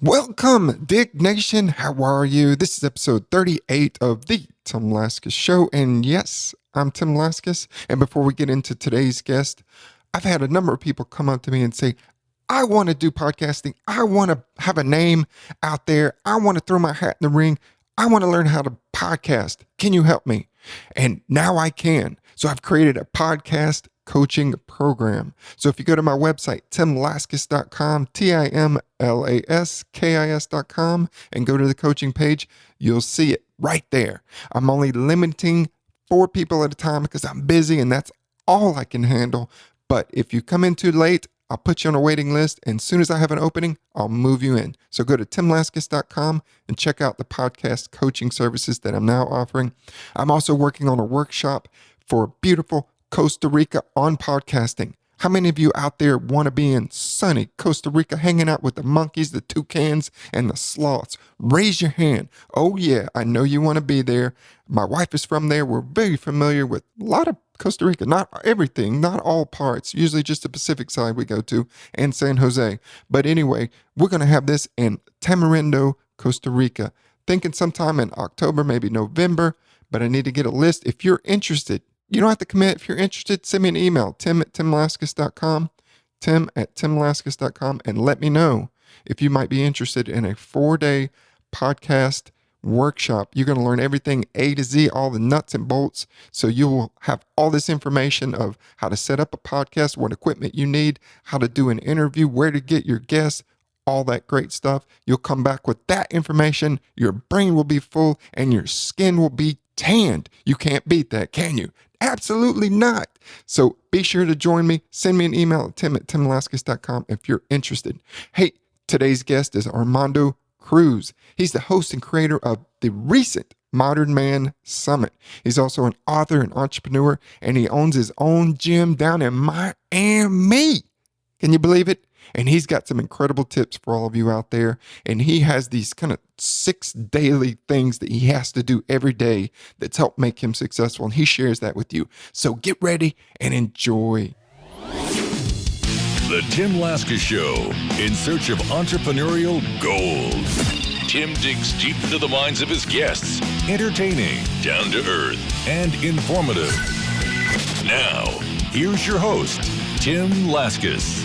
Welcome, Dig Nation. How are you? This is episode 38 of the Tim Laskus Show. And yes, I'm Tim Laskus. And before we get into today's guest, I've had a number of people come up to me and say, I want to do podcasting. I want to have a name out there. I want to throw my hat in the ring. I want to learn how to podcast. Can you help me? And now I can. So I've created a podcast coaching program. So if you go to my website, timlaskis.com, TIMLASKIS.com, and go to the coaching page, you'll see it right there. I'm only limiting 4 people at a time because I'm busy and that's all I can handle. But if you come in too late, I'll put you on a waiting list, and as soon as I have an opening, I'll move you in. So go to timlaskis.com and check out the podcast coaching services that I'm now offering. I'm also working on a workshop for beautiful Costa Rica on podcasting. How many of you out there want to be in sunny Costa Rica hanging out with the monkeys, the toucans, and the sloths? Raise your hand. Oh yeah, I know you want to be there. My wife is from there. We're very familiar with a lot of Costa Rica, not everything, not all parts, usually just the Pacific side we go to, and San Jose. But anyway, we're going to have this in Tamarindo, Costa Rica. Thinking sometime in October, maybe November, but I need to get a list. If you're interested, you don't have to commit. If you're interested, send me an email, tim@timlaskis.com, tim@timlaskis.com, and let me know if you might be interested in a 4-day podcast workshop. You're going to learn everything A to Z, all the nuts and bolts. So you will have all this information of how to set up a podcast, what equipment you need, how to do an interview, where to get your guests, all that great stuff. You'll come back with that information. Your brain will be full and your skin will be tanned. You can't beat that, can you? Absolutely not. So be sure to join me. Send me an email at tim@timlaskis.com if you're interested. Hey, today's guest is Armando Cruz. He's the host and creator of the recent Modern Man Summit. He's also an author and entrepreneur, and he owns his own gym down in Miami. Can you believe it? And he's got some incredible tips for all of you out there. And he has these kind of 6 daily things that he has to do every day that's helped make him successful. And he shares that with you. So get ready and enjoy. The Tim Laskus Show, in search of entrepreneurial gold. Tim digs deep into the minds of his guests, entertaining, down to earth, and informative. Now, here's your host, Tim Laskus.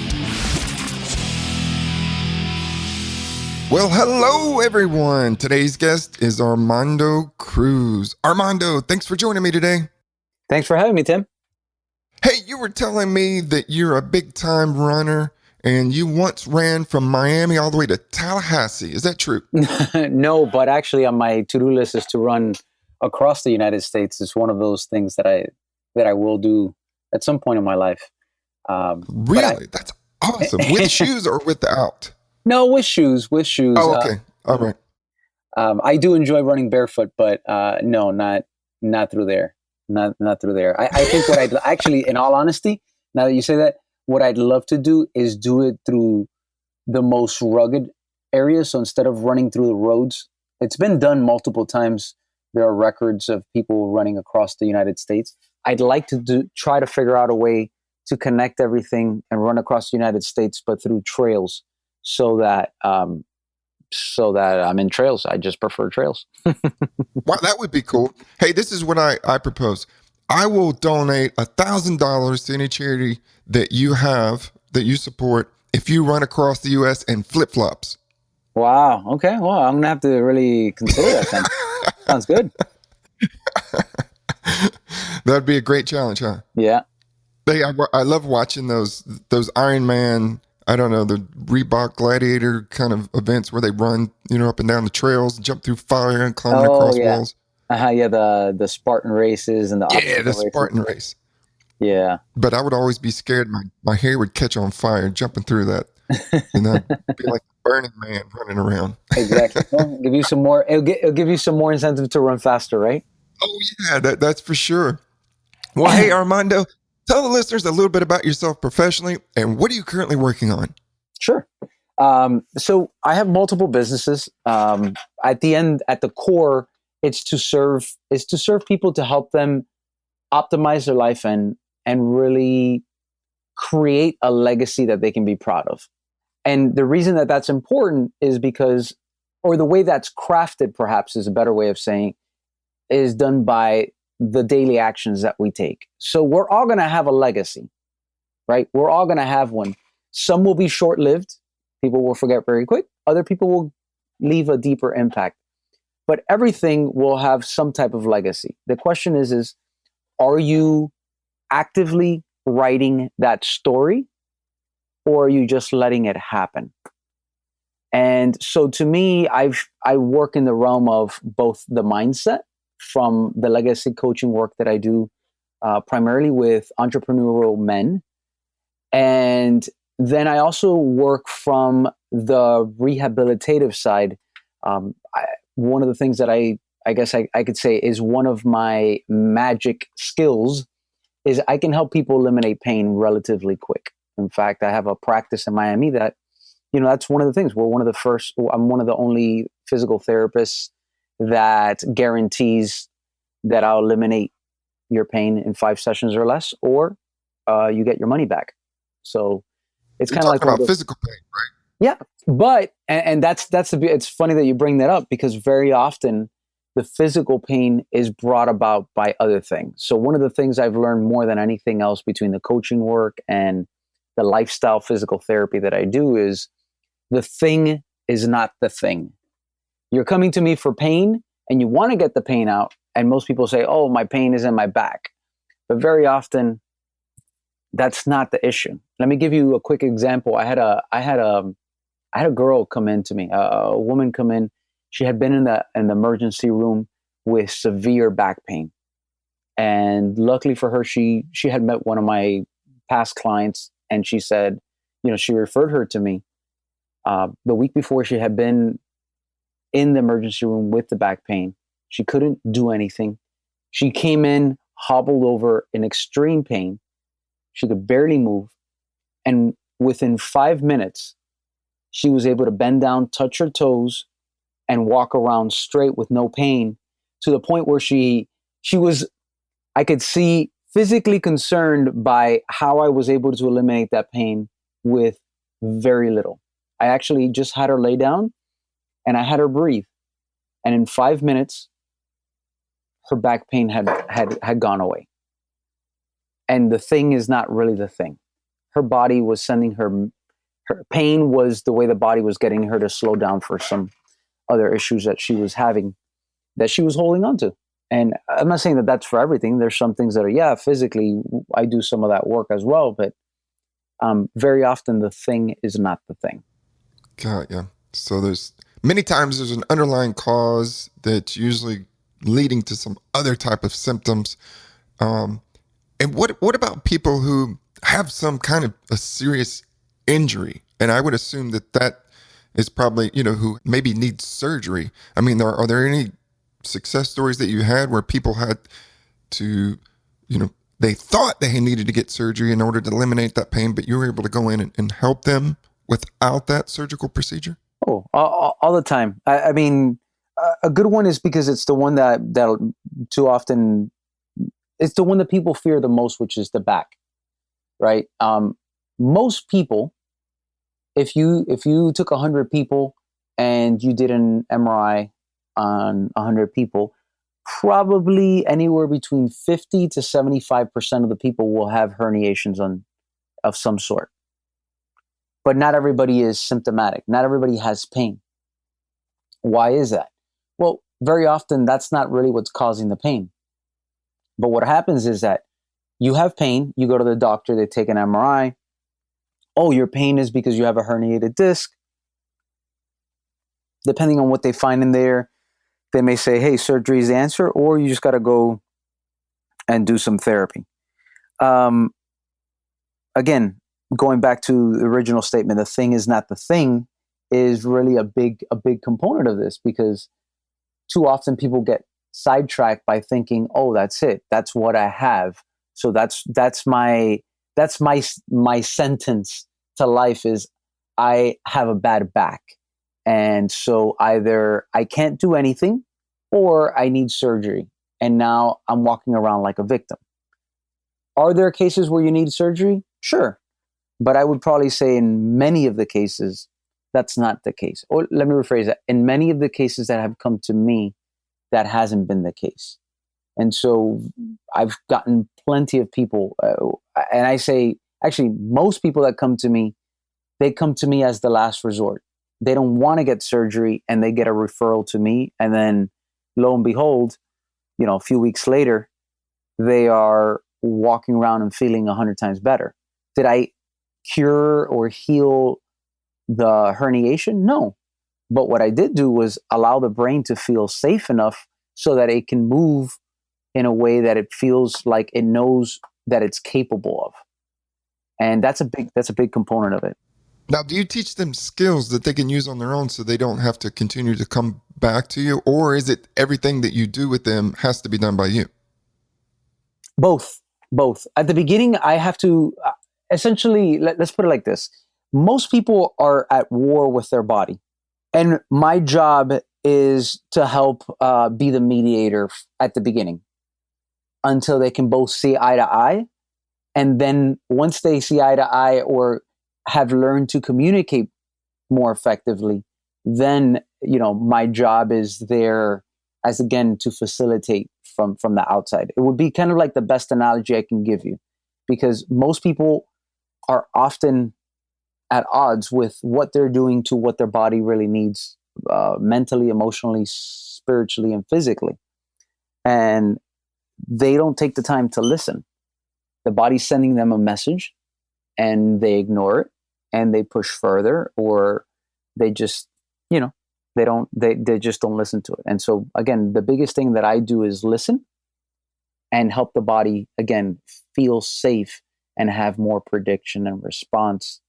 Well, hello, everyone. Today's guest is Armando Cruz. Armando, thanks for joining me today. Thanks for having me, Tim. Hey, you were telling me that you're a big-time runner, and you once ran from Miami all the way to Tallahassee. Is that true? No, but actually on my to-do list is to run across the United States. It's one of those things that I will do at some point in my life. Really? That's awesome. With shoes or without? No, with shoes. Oh, okay. All right. I do enjoy running barefoot, but no, not through there. Not through there. I think what I'd actually, in all honesty, now that you say that, what I'd love to do is do it through the most rugged areas. So instead of running through the roads, it's been done multiple times. There are records of people running across the United States. I'd like to try to figure out a way to connect everything and run across the United States, but through trails, so that I'm in trails. I just prefer trails. Wow, that would be cool. Hey, this is what I propose. I will donate $1,000 to any charity that you have, that you support, if you run across the U.S. in flip-flops. Wow. Okay. Well, I'm going to have to really consider that then. Sounds good. That'd be a great challenge, huh? Yeah. Hey, I love watching those Iron Man, I don't know, the Reebok Gladiator kind of events where they run, up and down the trails, jump through fire and climb across walls. Yeah, the Spartan races and the Spartan race. Yeah. But I would always be scared my hair would catch on fire jumping through that. And I'd be like a Burning Man running around. Exactly. It'll give you some more incentive to run faster, right? Oh yeah, that's for sure. Well, hey Armando, tell the listeners a little bit about yourself professionally and what are you currently working on? Sure. So I have multiple businesses. At the core, it's to serve people, to help them optimize their life and really create a legacy that they can be proud of. And the reason that that's important is because, or the way that's crafted, perhaps is a better way of saying, is done by the daily actions that we take. So we're all going to have a legacy, right? We're all going to have one. Some will be short-lived. People will forget very quick. Other people will leave a deeper impact. But everything will have some type of legacy. The question is are you actively writing that story, or are you just letting it happen? And so to me, I work in the realm of both the mindset from the legacy coaching work that I do primarily with entrepreneurial men. And then I also work from the rehabilitative side. One of the things that I guess I could say is one of my magic skills is I can help people eliminate pain relatively quick. In fact, I have a practice in Miami that, that's one of the things. I'm one of the only physical therapists that guarantees that I'll eliminate your pain in 5 sessions or less, or you get your money back. So it's kind of like about physical pain, right? Yeah, but and that's it's funny that you bring that up, because very often the physical pain is brought about by other things. So one of the things I've learned more than anything else between the coaching work and the lifestyle physical therapy that I do is the thing is not the thing. You're coming to me for pain and you want to get the pain out. And most people say, oh, my pain is in my back. But very often that's not the issue. Let me give you a quick example. I had a girl come in to me, a woman come in. She had been in the emergency room with severe back pain. And luckily for her, she had met one of my past clients, and she said, she referred her to me. The week before, she had been in the emergency room with the back pain. She couldn't do anything. She came in hobbled over in extreme pain. She could barely move. And within 5 minutes, she was able to bend down, touch her toes, and walk around straight with no pain, to the point where she was, I could see, physically concerned by how I was able to eliminate that pain with very little. I actually just had her lay down and I had her breathe. And in 5 minutes, her back pain had gone away. And the thing is not really the thing. Her body was sending her pain was the way the body was getting her to slow down for some other issues that she was having, that she was holding on to. And I'm not saying that that's for everything. There's some things that are, physically, I do some of that work as well. But very often the thing is not the thing. God, yeah. So many times there's an underlying cause that's usually leading to some other type of symptoms. And what about people who have some kind of a serious injury? And I would assume that is probably, who maybe needs surgery. I mean, are there any success stories that you had where people had to, they thought they needed to get surgery in order to eliminate that pain, but you were able to go in and help them without that surgical procedure? Oh, all the time. I mean, a good one is because it's the one that too often, it's the one that people fear the most, which is the back, right? Most people, if you took 100 people and you did an MRI on 100 people, probably anywhere between 50 to 75% of the people will have herniations of some sort. But not everybody is symptomatic. Not everybody has pain. Why is that? Well, very often that's not really what's causing the pain. But what happens is that you have pain, you go to the doctor, they take an MRI. Oh, your pain is because you have a herniated disc. Depending on what they find in there, they may say, hey, surgery is the answer, or you just got to go and do some therapy. Again, going back to the original statement, the thing is not the thing, is really a big component of this, because too often people get sidetracked by thinking, oh, that's it. That's what I have. So that's my sentence to life is I have a bad back. And so either I can't do anything or I need surgery. And now I'm walking around like a victim. Are there cases where you need surgery? Sure. But I would probably say in many of the cases, that's not the case. Or let me rephrase that. In many of the cases that have come to me, that hasn't been the case. And so I've gotten plenty of people, and I say, actually, most people that come to me, they come to me as the last resort. They don't want to get surgery, and they get a referral to me. And then lo and behold, a few weeks later, they are walking around and feeling 100 times better. Did I cure or heal the herniation? No. But what I did do was allow the brain to feel safe enough so that it can move in a way that it feels like it knows that it's capable of. And that's a big component of it. Now, do you teach them skills that they can use on their own so they don't have to continue to come back to you? Or is it everything that you do with them has to be done by you? Both. At the beginning, I have to essentially, let's put it like this. Most people are at war with their body. And my job is to help be the mediator at the beginning until they can both see eye to eye. And then once they see eye to eye or have learned to communicate more effectively, then, my job is there as, again, to facilitate from the outside. It would be kind of like the best analogy I can give you, because most people are often at odds with what they're doing to what their body really needs, mentally, emotionally, spiritually, and physically. And they don't take the time to listen. The body's sending them a message and they ignore it and they push further, or they just, they just don't listen to it. And so again, the biggest thing that I do is listen and help the body, again, feel safe and have more prediction and response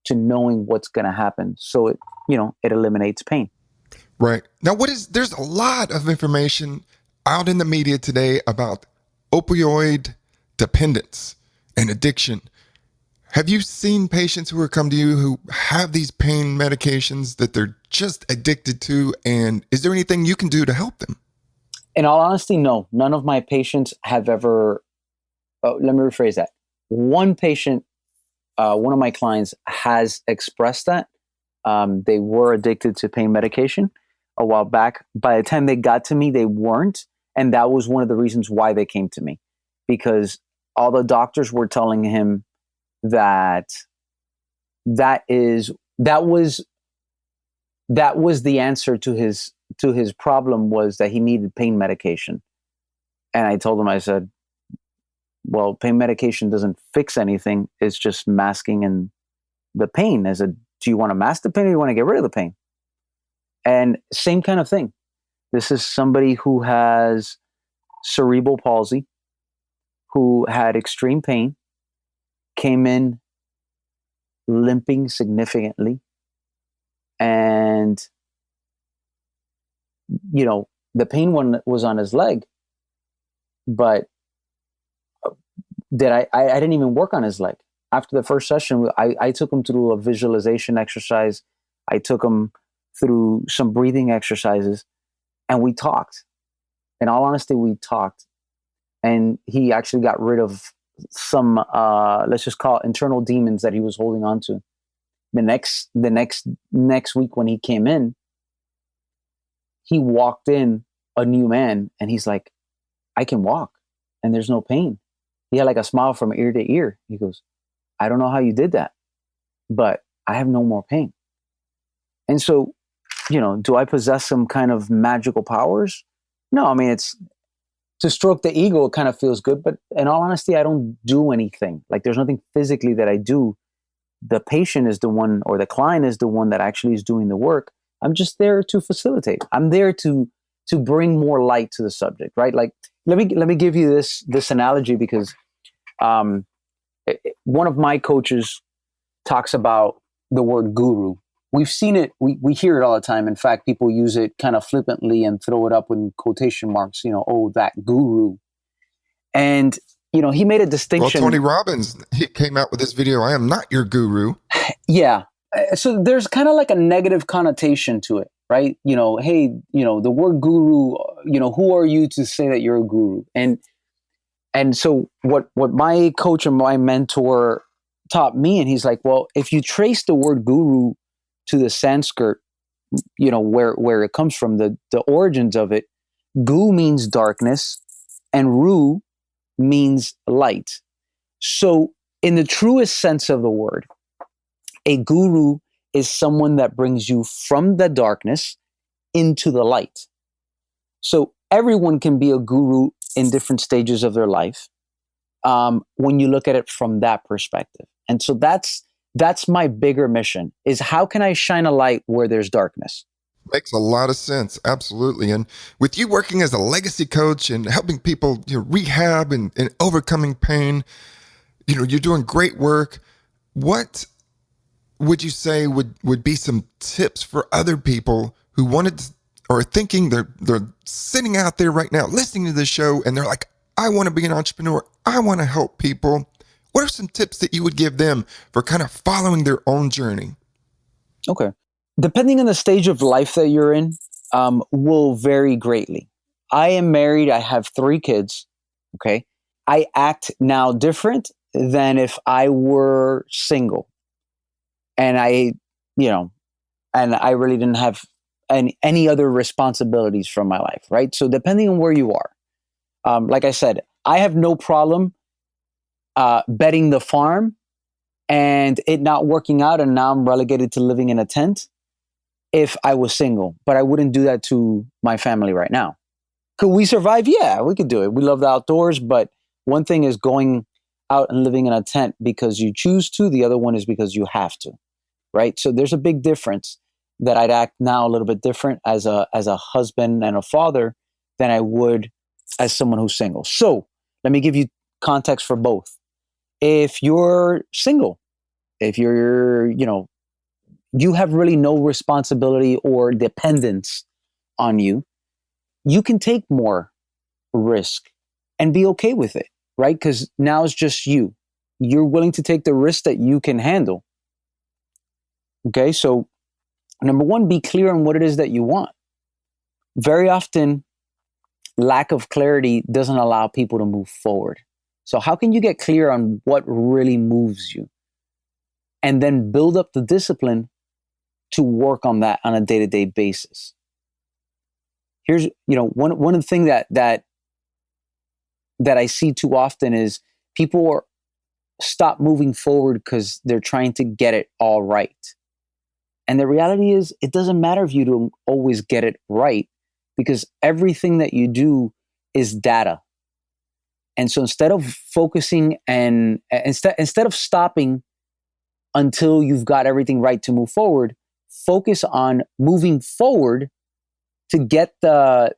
to knowing what's going to happen. So it eliminates pain. Right. Now, there's a lot of information out in the media today about opioid dependence and addiction. Have you seen patients who are come to you who have these pain medications that they're just addicted to? And is there anything you can do to help them? In all honesty, no. None of my patients have ever, let me rephrase that. One patient, one of my clients has expressed that. They were addicted to pain medication a while back. By the time they got to me, they weren't. And that was one of the reasons why they came to me, because all the doctors were telling him that was the answer to his problem, was that he needed pain medication. And I told him, I said, well, pain medication doesn't fix anything. It's just masking in the pain. I said, do you want to mask the pain or you want to get rid of the pain? And same kind of thing. This is somebody who has cerebral palsy, who had extreme pain, came in limping significantly. And, the pain one was on his leg, but I didn't even work on his leg. After the first session, I took him through a visualization exercise. I took him through some breathing exercises, and we talked. In all honesty, we talked. And he actually got rid of some, let's just call it internal demons that he was holding on to. The next week when he came in, he walked in a new man, and he's like, I can walk and there's no pain. He had like a smile from ear to ear. He goes, I don't know how you did that, but I have no more pain. And so, do I possess some kind of magical powers? No, I mean, it's to stroke the ego. It kind of feels good, but in all honesty, I don't do anything. Like, there's nothing physically that I do. The patient is the one, or the client is the one that actually is doing the work. I'm just there to facilitate. I'm there to bring more light to the subject, right? Like, let me give you this analogy, because one of my coaches talks about the word guru. We've seen it. We hear it all the time. In fact, people use it kind of flippantly and throw it up in quotation marks, oh, that guru. And, he made a distinction. Well, Tony Robbins, he came out with this video, I am not your guru. Yeah. So there's kind of like a negative connotation to it, right? Hey, the word guru, who are you to say that you're a guru? And so what my coach and my mentor taught me, and he's like, well, if you trace the word guru to the Sanskrit, where it comes from, the origins of it, gu means darkness and ru means light. So in the truest sense of the word, a guru is someone that brings you from the darkness into the light. So everyone can be a guru in different stages of their life, when you look at it from that perspective. And so that's my bigger mission, is how can I shine a light where there's darkness? Makes a lot of sense. Absolutely. And with you working as a legacy coach and helping people rehab and overcoming pain, you're doing great work. What would you say would be some tips for other people who wanted to, or thinking they're sitting out there right now listening to this show and they're like, I want to be an entrepreneur, I want to help people? What are some tips that you would give them for kind of following their own journey? Okay. Depending on the stage of life that you're in, will vary greatly. I am married. I have 3 kids. Okay. I act now different than if I were single. And I really didn't have any other responsibilities from my life, right? So depending on where you are, like I said, I have no problem betting the farm and it not working out, and now I'm relegated to living in a tent if I was single. But I wouldn't do that to my family right now. Could we survive? Yeah, we could do it. We love the outdoors, but one thing is going out and living in a tent because you choose to. The other one is because you have to, right? So there's a big difference that I'd act now a little bit different as a husband and a father than I would as someone who's single. So let me give you context for both. If you're single, if you're, you have really no responsibility or dependence on you, you can take more risk and be okay with it, right? Because now it's just you. You're willing to take the risk that you can handle. Okay, so number one, be clear on what it is that you want. Very often, lack of clarity doesn't allow people to move forward. So how can you get clear on what really moves you? And then build up the discipline to work on that on a day-to-day basis. Here's, one of the things that I see too often is people stop moving forward because they're trying to get it all right. And the reality is, it doesn't matter if you don't always get it right, because everything that you do is data. And so instead of focusing and instead of stopping until you've got everything right to move forward, focus on moving forward to get the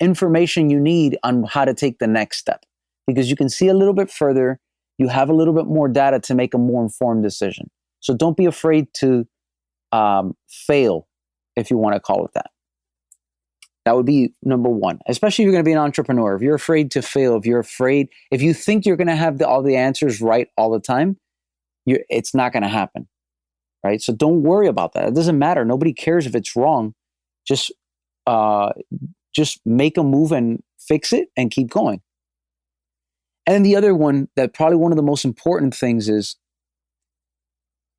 information you need on how to take the next step. Because you can see a little bit further, you have a little bit more data to make a more informed decision. So don't be afraid to fail, if you want to call it that. That would be number one, especially if you're going to be an entrepreneur. If you're afraid to fail, if you think you're going to have all the answers right all the time, it's not going to happen, right? So don't worry about that. It doesn't matter. Nobody cares if it's wrong. Just make a move and fix it and keep going. And then the other one, that probably one of the most important things is,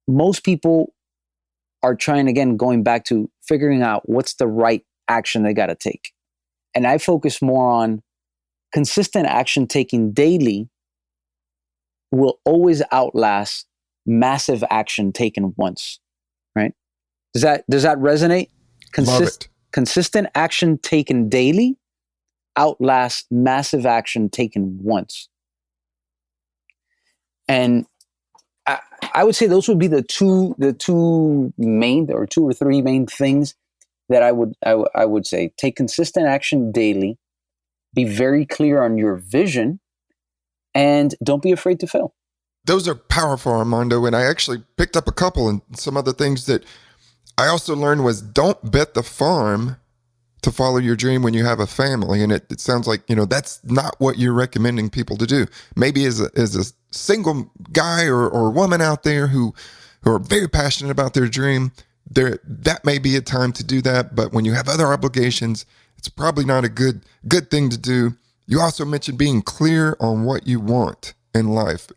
most people are trying, again, going back to figuring out what's the right action they got to take. And I focus more on consistent action taken daily will always outlast massive action taken once, right? Does that resonate? Love it. Consistent action taken daily outlasts massive action taken once. And I would say those would be the two main, or two or three main things that I would say. Take consistent action daily, be very clear on your vision, and don't be afraid to fail. Those are powerful, Armando. And I actually picked up a couple, and some other things that I also learned was, don't bet the farm to follow your dream when you have a family. And it sounds like, that's not what you're recommending people to do. Maybe as a single guy or woman out there who are very passionate about their dream, that may be a time to do that. But when you have other obligations, it's probably not a good thing to do. You also mentioned being clear on what you want in life.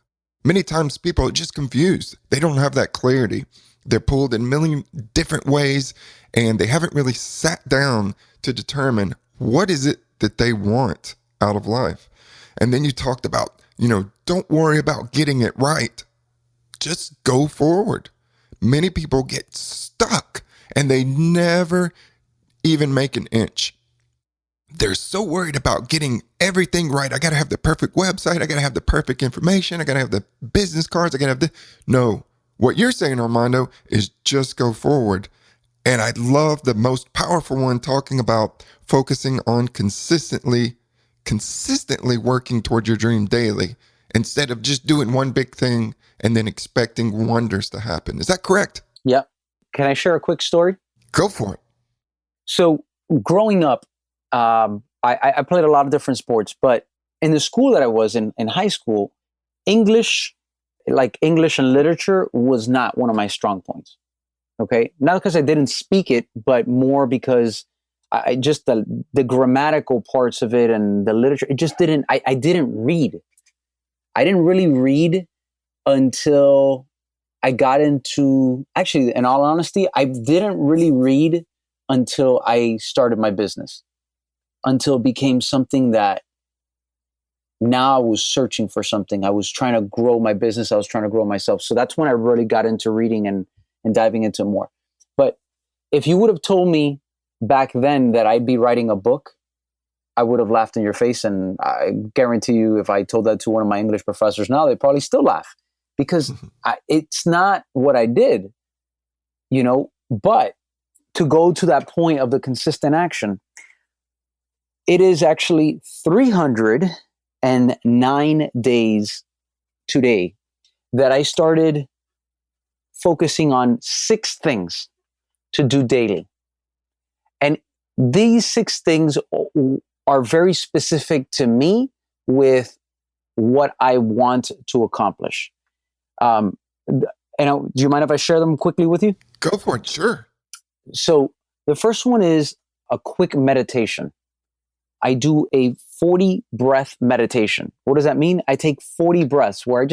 Many times people are just confused. They don't have that clarity. They're pulled in a million different ways, and they haven't really sat down to determine what is it that they want out of life. And then you talked about, don't worry about getting it right. Just go forward. Many people get stuck and they never even make an inch. They're so worried about getting everything right. I got to have the perfect website. I got to have the perfect information. I got to have the business cards. I got to have the... No, what you're saying, Armando, is just go forward. And I love the most powerful one talking about focusing on consistently working toward your dream daily instead of just doing one big thing and then expecting wonders to happen. Is that correct? Yeah. Can I share a quick story? Go for it. So growing up, I played a lot of different sports, but in the school that I was in high school, English and literature was not one of my strong points. Okay. Not because I didn't speak it, but more because I just the grammatical parts of it and the literature, it just didn't, I didn't read. I didn't really read until I got into, actually, in all honesty, I didn't really read until I started my business, until it became something that now I was searching for something. I was trying to grow my business. I was trying to grow myself. So that's when I really got into reading and diving into more. But if you would have told me back then that I'd be writing a book, I would have laughed in your face. And I guarantee you, if I told that to one of my English professors now, they'd probably still laugh because it's not what I did, but to go to that point of the consistent action, it is actually 309 days today that I started focusing on 6 things to do daily. And these 6 things are very specific to me with what I want to accomplish. Do you mind if I share them quickly with you? Go for it. Sure. So the first one is a quick meditation. I do a 40 breath meditation. What does that mean? I take 40 breaths where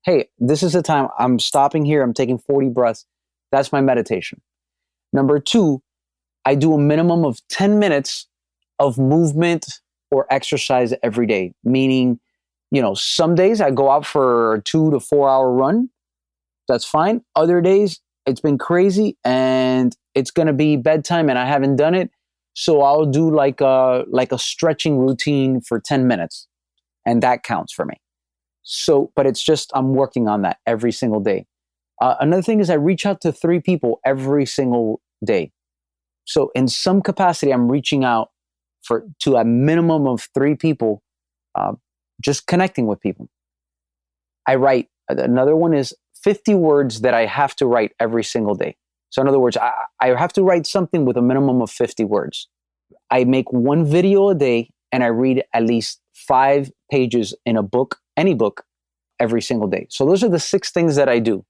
hey, this is the time I'm stopping here. I'm taking 40 breaths. That's my meditation. Number 2, I do a minimum of 10 minutes of movement or exercise every day. Meaning, some days I go out for a 2 to 4 hour run. That's fine. Other days it's been crazy and it's going to be bedtime and I haven't done it. So I'll do like a stretching routine for 10 minutes and that counts for me. So, but it's just, I'm working on that every single day. Another thing is I reach out to 3 people every single day. So in some capacity, I'm reaching out to a minimum of 3 people, just connecting with people. I write, another one is 50 words that I have to write every single day. So in other words, I have to write something with a minimum of 50 words. I make 1 video a day and I read at least 5 pages in a book, any book, every single day. So those are the 6 things that I do.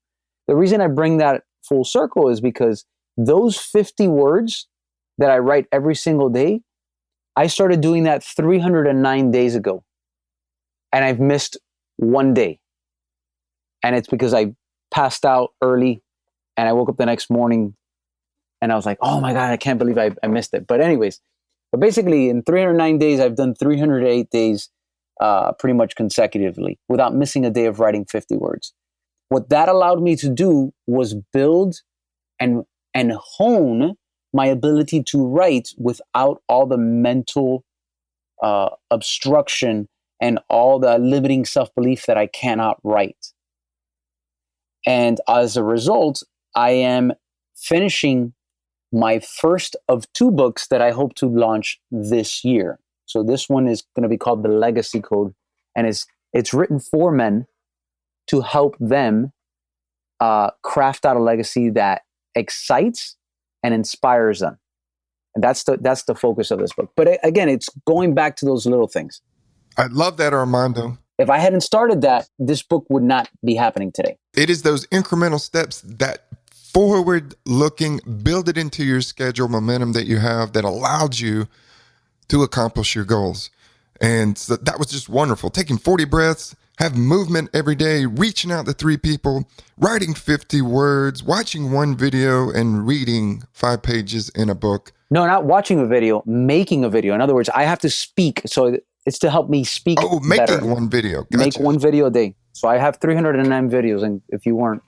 The reason I bring that full circle is because those 50 words that I write every single day, I started doing that 309 days ago. And I've missed 1 day. And it's because I passed out early and I woke up the next morning and I was like, oh my God, I can't believe I missed it. But basically in 309 days, I've done 308 days pretty much consecutively without missing a day of writing 50 words. What that allowed me to do was build and hone my ability to write without all the mental obstruction and all the limiting self-belief that I cannot write. And as a result, I am finishing my first of 2 books that I hope to launch this year. So this one is going to be called The Legacy Code, and it's written for men to help them craft out a legacy that excites and inspires them. And that's the focus of this book. But again, it's going back to those little things. I love that, Armando. If I hadn't started that, this book would not be happening today. It is those incremental steps, that forward-looking, build it into your schedule momentum that you have that allowed you to accomplish your goals. And so that was just wonderful. Taking 40 breaths, have movement every day, reaching out to 3 people, writing 50 words, watching one video, and reading 5 pages in a book. No, not watching a video, making a video. In other words, I have to speak. So it's to help me speak Making better. one video. Gotcha. Make one video a day. So I have 309 videos, and if you weren't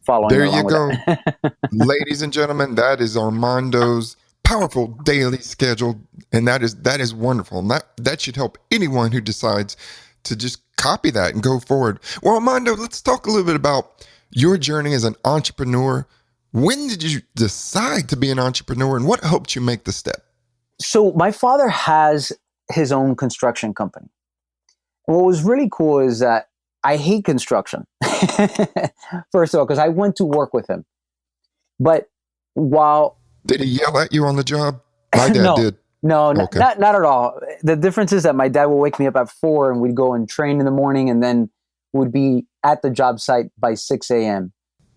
following there along you go. with that. Ladies and gentlemen, that is Armando's powerful daily schedule, and that is wonderful. And that should help anyone who decides to just copy that and go forward. Well, Armando, let's talk a little bit about your journey as an entrepreneur. When did you decide to be an entrepreneur, and what helped you make the step? So my father has his own construction company. What was really cool is that I hate construction. First of all, because I went to work with him. But while... Did he yell at you on the job? My dad did. No, Okay. not at all. The difference is that my dad would wake me up at 4 and we'd go and train in the morning, and then would be at the job site by 6 a.m.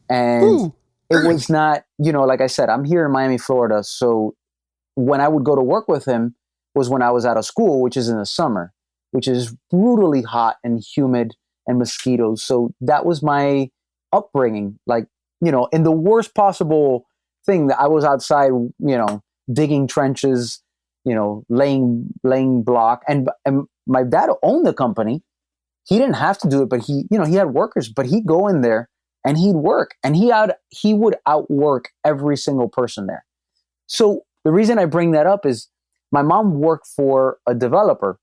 And it was not, like I said, I'm here in Miami, Florida. So when I would go to work with him was when I was out of school, which is in the summer, which is brutally hot and humid and mosquitoes. So that was my upbringing. Like, in the worst possible thing, that I was outside, digging trenches, laying block. And my dad owned the company. He didn't have to do it, but he had workers, but he'd go in there and he'd work, and he would outwork every single person there. So the reason I bring that up is my mom worked for a developer,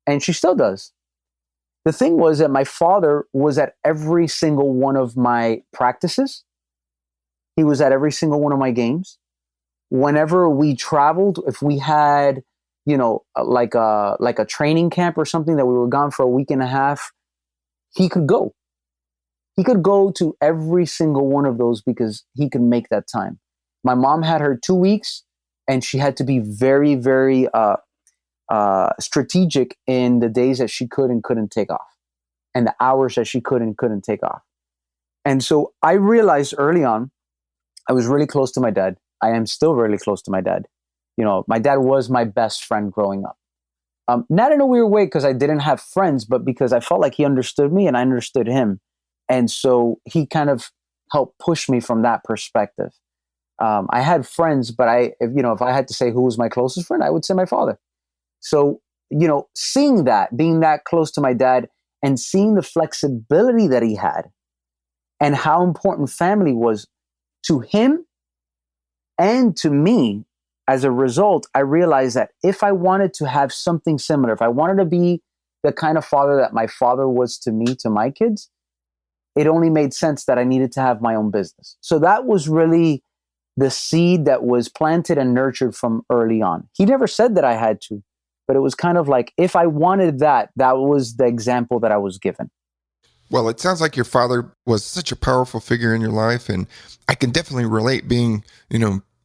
and she still does. The thing was that my father was at every single one of my practices. He was at every single one of my games. Whenever we traveled, if we had, like a training camp or something that we were gone for a week and a half, he could go. He could go to every single one of those because he could make that time. My mom had her 2 weeks, and she had to be very, very strategic in the days that she could and couldn't take off, and the hours that she could and couldn't take off. And so I realized early on, I was really close to my dad. I am still really close to my dad. My dad was my best friend growing up. Not in a weird way because I didn't have friends, but because I felt like he understood me and I understood him. And so he kind of helped push me from that perspective. I had friends, but if I had to say who was my closest friend, I would say my father. So, seeing that, being that close to my dad, and seeing the flexibility that he had and how important family was to him and to me, as a result, I realized that if I wanted to have something similar, if I wanted to be the kind of father that my father was to me, to my kids, it only made sense that I needed to have my own business. So that was really the seed that was planted and nurtured from early on. He never said that I had to, but it was kind of like, if I wanted that, that was the example that I was given. Well, it sounds like your father was such a powerful figure in your life, and I can definitely relate being,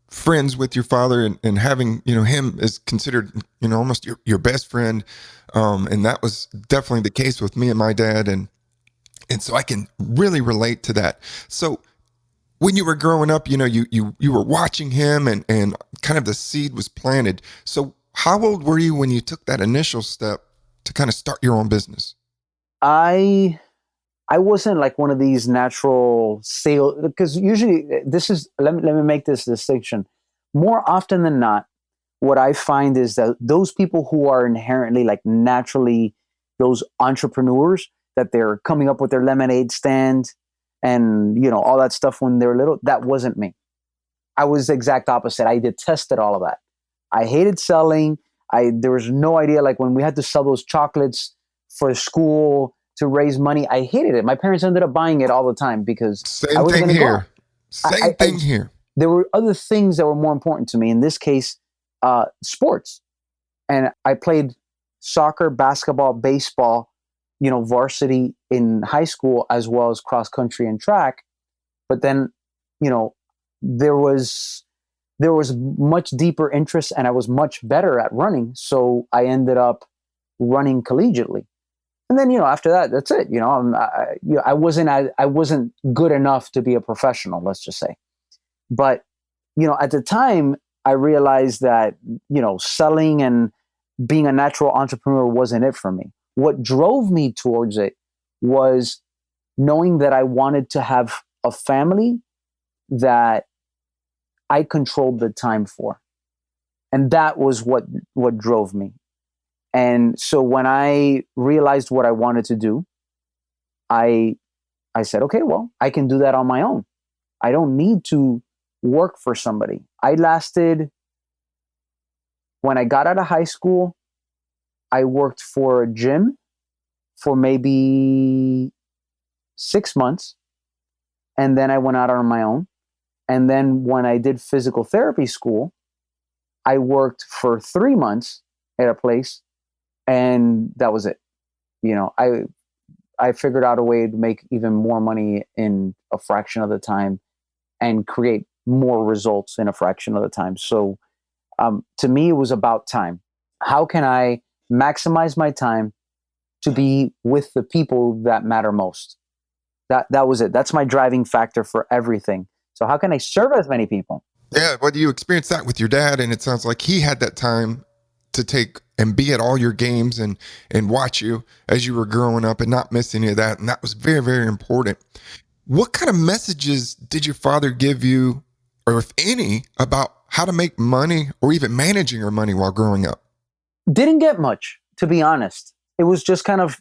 friends with your father and having, him as considered, almost your best friend. And that was definitely the case with me and my dad. And so I can really relate to that. So when you were growing up, you were watching him and kind of the seed was planted. So how old were you when you took that initial step to kind of start your own business? I wasn't like one of these natural sales, because usually let me make this distinction. More often than not, what I find is that those people who are inherently like naturally those entrepreneurs, that they're coming up with their lemonade stand and, all that stuff when they're little, that wasn't me. I was the exact opposite. I detested all of that. I hated selling. There was no idea, like when we had to sell those chocolates for school to raise money, I hated it. My parents ended up buying it all the time because I wasn't going to go. Same thing here. There were other things that were more important to me. In this case, sports. And I played soccer, basketball, baseball, varsity in high school, as well as cross country and track. But then, there was much deeper interest, and I was much better at running. So I ended up running collegiately. And then, after that, that's it. I wasn't good enough to be a professional, let's just say. But, at the time, I realized that, selling and being a natural entrepreneur wasn't it for me. What drove me towards it was knowing that I wanted to have a family that I controlled the time for. And that was what drove me. And so when I realized what I wanted to do, I said, okay, well, I can do that on my own. I don't need to work for somebody. When I got out of high school, I worked for a gym for maybe 6 months. And then I went out on my own. And then when I did physical therapy school, I worked for 3 months at a place, and that was it. I figured out a way to make even more money in a fraction of the time and create more results in a fraction of the time. So to me, it was about time. How can I maximize my time to be with the people that matter most? That was it. That's my driving factor for everything. So how can I serve as many people? Yeah, well, you experienced that with your dad, and it sounds like he had that time to take and be at all your games and watch you as you were growing up and not miss any of that. And that was very, very important. What kind of messages did your father give you, or if any, about how to make money or even managing your money while growing up? Didn't get much, to be honest. It was just kind of,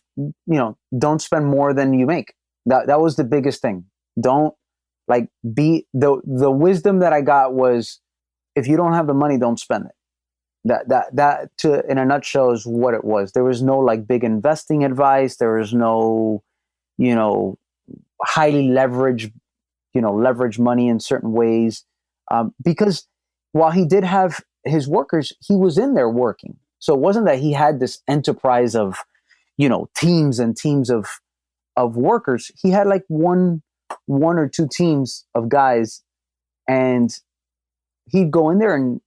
don't spend more than you make. That was the biggest thing. Don't be the wisdom that I got was, if you don't have the money, don't spend it. That in a nutshell is what it was. There was no big investing advice. There was no, highly leverage money in certain ways. Because while he did have his workers, he was in there working. So it wasn't that he had this enterprise of, teams and teams of workers. He had one or two teams of guys, and he'd go in there and,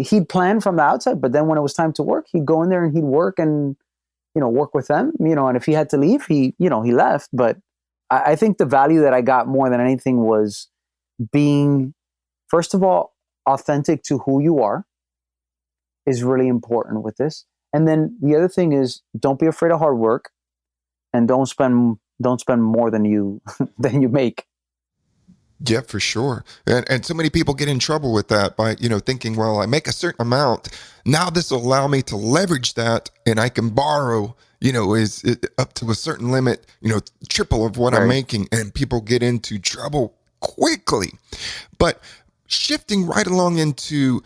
he'd plan from the outside, but then when it was time to work, he'd go in there and he'd work and, work with them, and if he had to leave, he left. But I think the value that I got more than anything was being, first of all, authentic to who you are is really important with this. And then the other thing is, don't be afraid of hard work, and don't spend more than you make. Yeah, for sure. And so many people get in trouble with that by, thinking, well, I make a certain amount. Now this will allow me to leverage that, and I can borrow, is it up to a certain limit, triple of what I'm making. And people get into trouble quickly. But shifting right along into,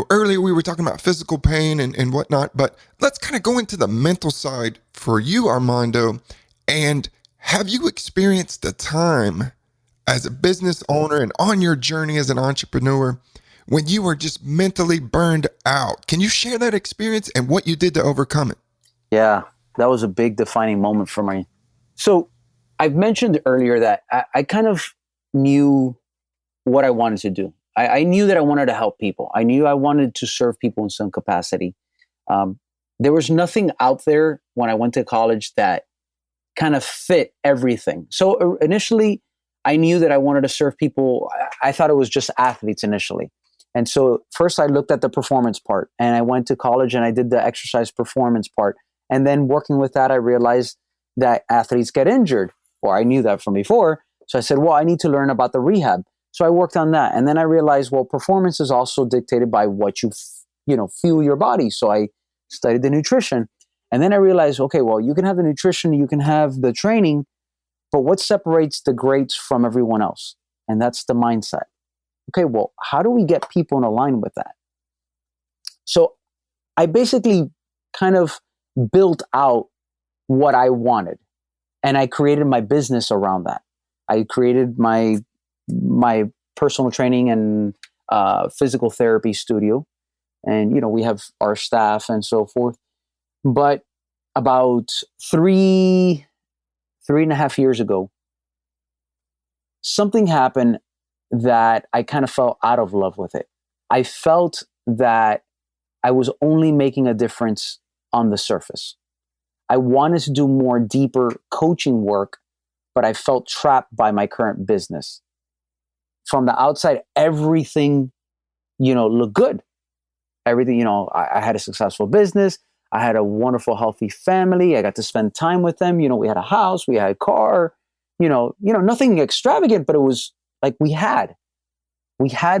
earlier we were talking about physical pain and whatnot, but let's kind of go into the mental side for you, Armando. And have you experienced a time as a business owner and on your journey as an entrepreneur when you were just mentally burned out? Can you share that experience and what you did to overcome it? Yeah, that was a big defining moment for me. So I've mentioned earlier that I kind of knew what I wanted to do. I knew that I wanted to help people. I knew I wanted to serve people in some capacity. There was nothing out there when I went to college that kind of fit everything. So initially, I knew that I wanted to serve people. I thought it was just athletes initially. And so first I looked at the performance part, and I went to college and I did the exercise performance part. And then working with that, I realized that athletes get injured, or I knew that from before. So I said, well, I need to learn about the rehab. So I worked on that. And then I realized, well, performance is also dictated by what you fuel your body. So I studied the nutrition. And then I realized, okay, well, you can have the nutrition, you can have the training, but what separates the greats from everyone else? And that's the mindset. Okay, well, how do we get people in line with that? So I basically kind of built out what I wanted, and I created my business around that. I created my personal training and physical therapy studio, and we have our staff and so forth. But about 3.5 years ago, something happened that I kind of fell out of love with it. I felt that I was only making a difference on the surface. I wanted to do more deeper coaching work, but I felt trapped by my current business. From the outside, everything, looked good. Everything, I had a successful business. I had a wonderful, healthy family. I got to spend time with them. We had a house, we had a car, nothing extravagant, but it was like we had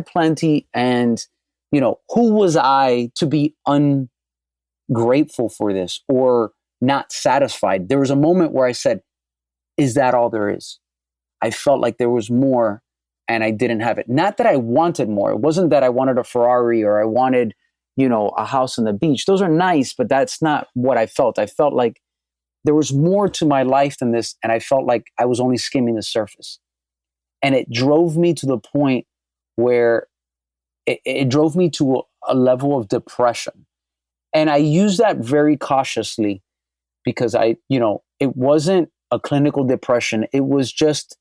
plenty. And, who was I to be ungrateful for this or not satisfied? There was a moment where I said, is that all there is? I felt like there was more and I didn't have it. Not that I wanted more. It wasn't that I wanted a Ferrari or I wanted, a house on the beach. Those are nice, but that's not what I felt. I felt like there was more to my life than this. And I felt like I was only skimming the surface. And it drove me to the point where it drove me to a level of depression. And I use that very cautiously because it wasn't a clinical depression. It was just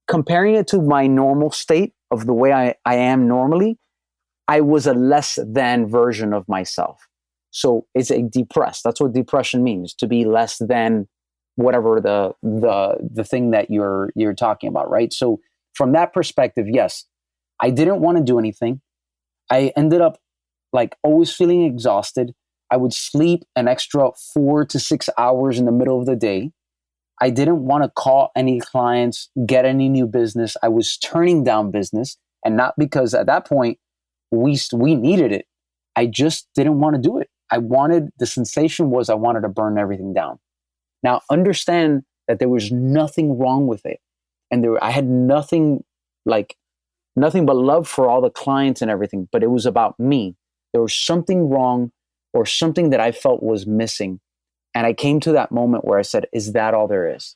comparing it to my normal state of the way I am normally. I was a less than version of myself. So it's a depressed. That's what depression means, to be less than whatever the thing that you're talking about, right? So from that perspective, yes, I didn't want to do anything. I ended up like always feeling exhausted. I would sleep an extra 4 to 6 hours in the middle of the day. I didn't want to call any clients, get any new business. I was turning down business, and not because at that point we needed it. I just didn't want to do it. The sensation was I wanted to burn everything down. Now understand that there was nothing wrong with it. And I had nothing but love for all the clients and everything, but it was about me. There was something wrong or something that I felt was missing. And I came to that moment where I said, is that all there is?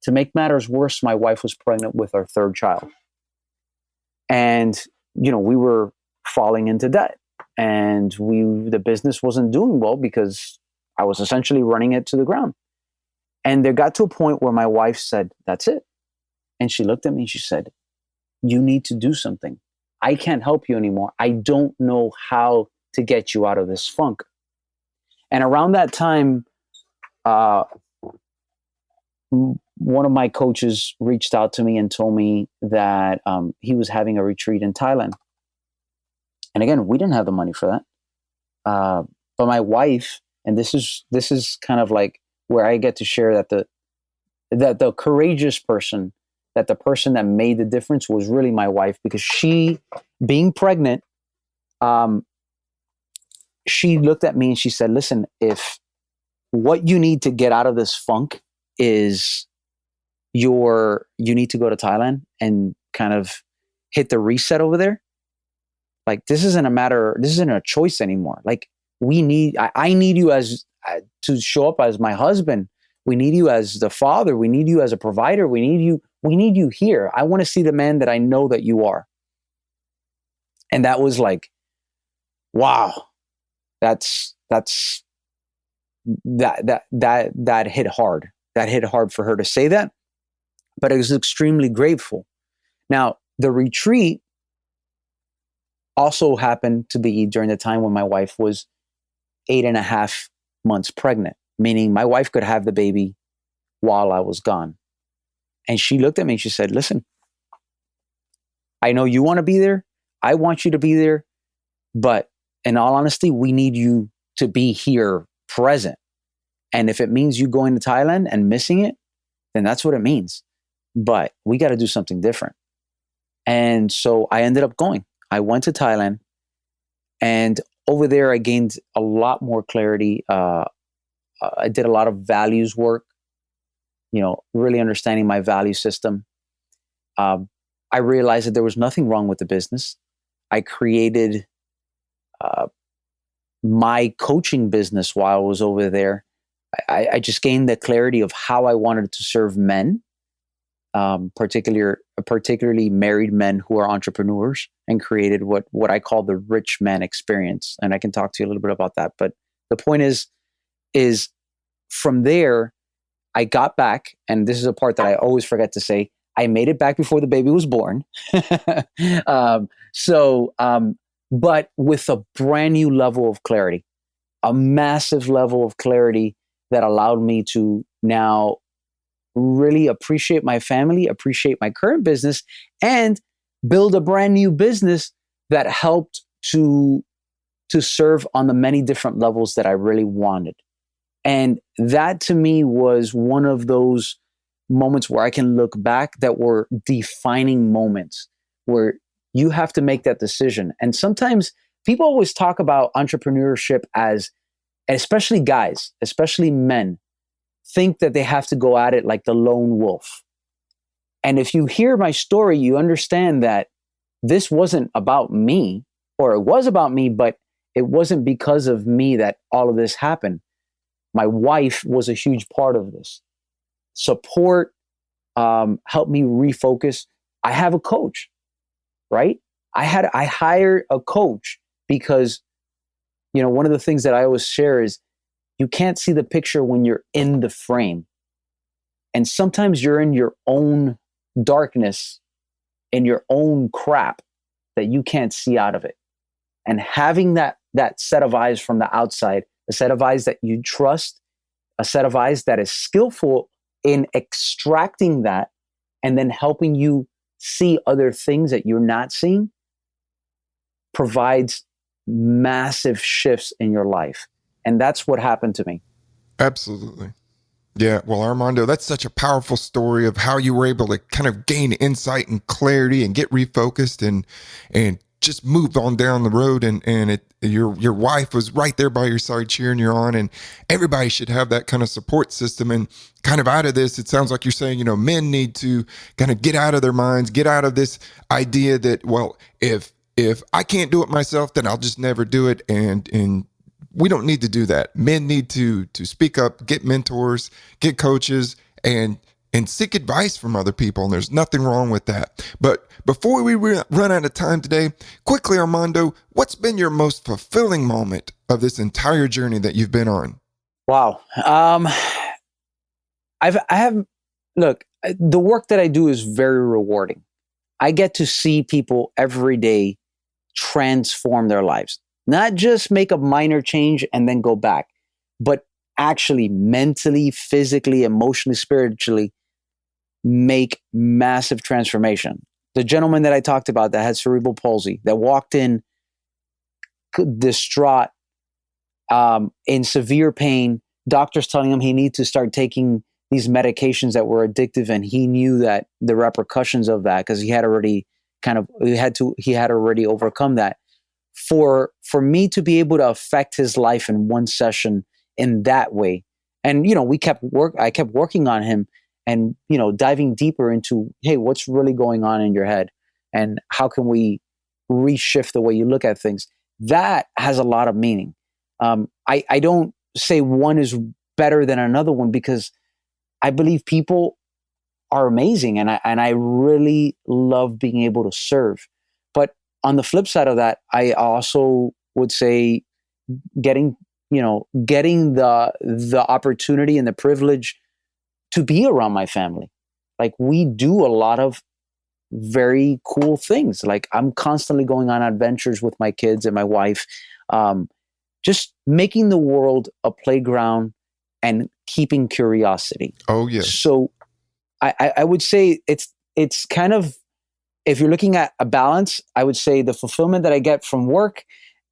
To make matters worse, my wife was pregnant with our third child. And, we were falling into debt, and the business wasn't doing well because I was essentially running it to the ground. And there got to a point where my wife said, that's it. And she looked at me and she said, you need to do something. I can't help you anymore. I don't know how to get you out of this funk. And around that time, one of my coaches reached out to me and told me that he was having a retreat in Thailand. And again, we didn't have the money for that. But my wife, and this is kind of like where I get to share that the courageous person, that the person that made the difference was really my wife, because she, being pregnant, she looked at me and she said, listen, if what you need to get out of this funk is you need to go to Thailand and kind of hit the reset over there. Like, this isn't a choice anymore. Like, I need you to show up as my husband. We need you as the father. We need you as a provider. We need you here. I want to see the man that I know that you are. And that was like, wow, that hit hard. That hit hard for her to say that, but I was extremely grateful. Now, the retreat also happened to be during the time when my wife was 8.5 months pregnant, meaning my wife could have the baby while I was gone. And she looked at me and she said, listen, I know you want to be there. I want you to be there. But in all honesty, we need you to be here present. And if it means you going to Thailand and missing it, then that's what it means. But we got to do something different. And so I ended up going. I went to Thailand, and over there I gained a lot more clarity. I did a lot of values work, really understanding my value system. I realized that there was nothing wrong with the business. I created my coaching business while I was over there. I just gained the clarity of how I wanted to serve men, particularly married men who are entrepreneurs, and created what I call the rich man experience. And I can talk to you a little bit about that. But the point is from there, I got back, and this is a part that I always forget to say, I made it back before the baby was born. But with a brand new level of clarity, a massive level of clarity that allowed me to now really appreciate my family, appreciate my current business, and build a brand new business that helped to to serve on the many different levels that I really wanted. And that to me was one of those moments where I can look back that were defining moments where you have to make that decision. And sometimes people always talk about entrepreneurship as, especially guys, especially men, think that they have to go at it like the lone wolf. And if you hear my story, you understand that this wasn't about me, or it was about me, but it wasn't because of me that all of this happened. My wife was a huge part of this. Support helped me refocus. I have a coach, right? I hired a coach because, one of the things that I always share is you can't see the picture when you're in the frame. And sometimes you're in your own darkness, in your own crap that you can't see out of it. And having that set of eyes from the outside, a set of eyes that you trust, a set of eyes that is skillful in extracting that and then helping you see other things that you're not seeing, provides massive shifts in your life. And that's what happened to me. Absolutely. Yeah. Well, Armando, that's such a powerful story of how you were able to kind of gain insight and clarity and get refocused and just move on down the road. And your wife was right there by your side cheering you on, and everybody should have that kind of support system. And kind of out of this, it sounds like you're saying, men need to kind of get out of their minds, get out of this idea that, well, if I can't do it myself, then I'll just never do it. And we don't need to do that. Men need to speak up, get mentors, get coaches, and seek advice from other people. And there's nothing wrong with that. But before we run out of time today, quickly, Armando, what's been your most fulfilling moment of this entire journey that you've been on? Wow. Look, the work that I do is very rewarding. I get to see people every day transform their lives. Not just make a minor change and then go back, but actually mentally, physically, emotionally, spiritually make massive transformation. The gentleman that I talked about that had cerebral palsy, that walked in distraught, in severe pain, doctors telling him he needs to start taking these medications that were addictive, and he knew that the repercussions of that, because he had already overcome that. For me to be able to affect his life in one session in that way. And, I kept working on him and, diving deeper into, hey, what's really going on in your head? And how can we reshift the way you look at things? That has a lot of meaning. I don't say one is better than another one, because I believe people are amazing. And I really love being able to serve. But on the flip side of that, I also would say getting the opportunity and the privilege to be around my family. Like, we do a lot of very cool things. Like, I'm constantly going on adventures with my kids and my wife, just making the world a playground and keeping curiosity. Oh, yeah. So I would say it's kind of, if you're looking at a balance, I would say the fulfillment that I get from work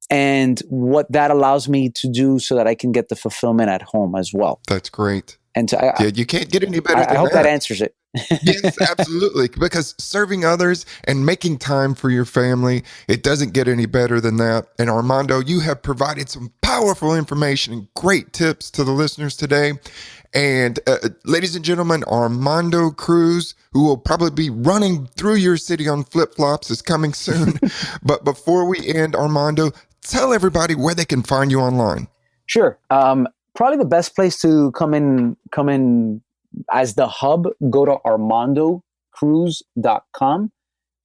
and what that allows me to do so that I can get the fulfillment at home as well. That's great. And so you can't get any better than that. I hope that answers it. Yes, absolutely. Because serving others and making time for your family, it doesn't get any better than that. And Armando, you have provided some powerful information and great tips to the listeners today. And ladies and gentlemen, Armando Cruz, who will probably be running through your city on flip-flops, is coming soon. But before we end, Armando, tell everybody where they can find you online. Sure. Probably the best place to come in as the hub, go to armandocruz.com,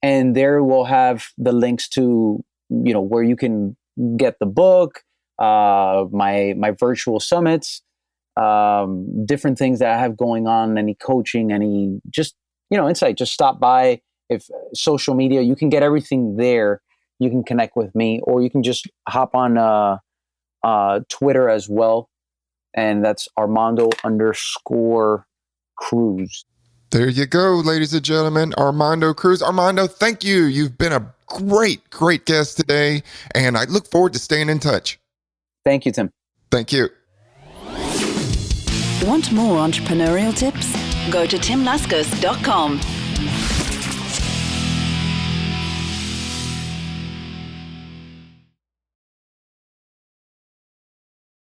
and there we'll have the links to, where you can get the book, my virtual summits, different things that I have going on, any coaching, any just, insight. Just stop by. If social media, you can get everything there. You can connect with me, or you can just hop on Twitter as well. And that's Armando_Cruz. There you go, ladies and gentlemen. Armando Cruz. Armando, thank you. You've been a great guest today, and I look forward to staying in touch. Thank you, Tim. Thank you. Want more entrepreneurial tips? Go to timlaskus.com.